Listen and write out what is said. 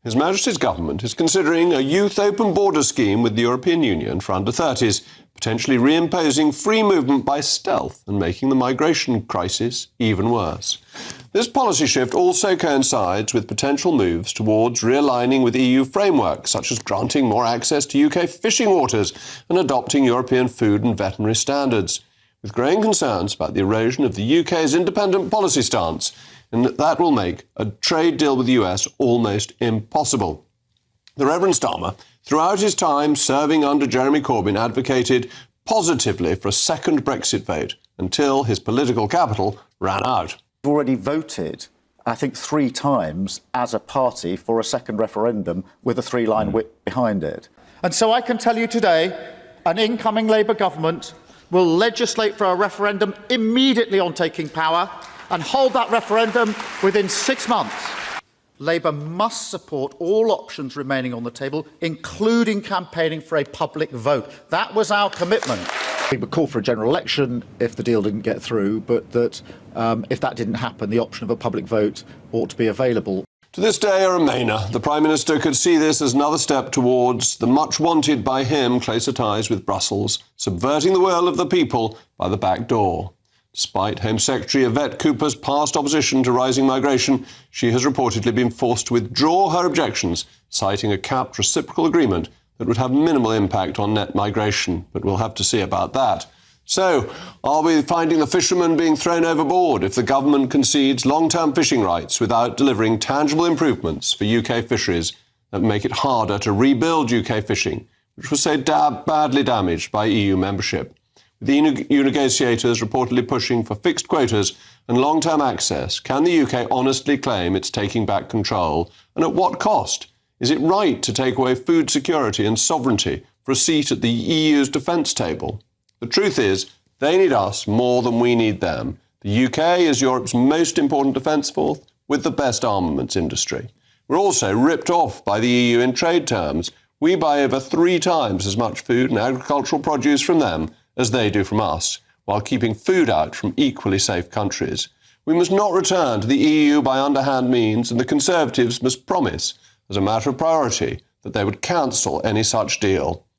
His Majesty's government is considering a youth open border scheme with the European Union for under-30s, potentially reimposing free movement by stealth and making the migration crisis even worse. This policy shift also coincides with potential moves towards realigning with EU frameworks, such as granting more access to UK fishing waters and adopting European food and veterinary standards, with growing concerns about the erosion of the UK's independent policy stance, and that will make a trade deal with the US almost impossible. The Reverend Starmer, throughout his time serving under Jeremy Corbyn, advocated positively for a second Brexit vote until his political capital ran out. We've already voted, I think, 3 times as a party for a second referendum with a 3-line whip behind it. And so I can tell you today, an incoming Labour government will legislate for a referendum immediately on taking power and hold that referendum within 6 months. Labour must support all options remaining on the table, including campaigning for a public vote. That was our commitment. We would call for a general election if the deal didn't get through, but that if that didn't happen, the option of a public vote ought to be available. To this day, a Remainer, the Prime Minister could see this as another step towards the much-wanted by him closer ties with Brussels, subverting the will of the people by the back door. Despite Home Secretary Yvette Cooper's past opposition to rising migration, she has reportedly been forced to withdraw her objections, citing a capped reciprocal agreement that would have minimal impact on net migration, but we'll have to see about that. So, are we finding the fishermen being thrown overboard if the government concedes long-term fishing rights without delivering tangible improvements for UK fisheries that make it harder to rebuild UK fishing, which was so badly damaged by EU membership? With the EU negotiators reportedly pushing for fixed quotas and long-term access, can the UK honestly claim it's taking back control? And at what cost? Is it right to take away food security and sovereignty for a seat at the EU's defence table? The truth is, they need us more than we need them. The UK is Europe's most important defence force with the best armaments industry. We're also ripped off by the EU in trade terms. We buy over 3 times as much food and agricultural produce from them as they do from us, while keeping food out from equally safe countries. We must not return to the EU by underhand means, and the Conservatives must promise, as a matter of priority, that they would cancel any such deal.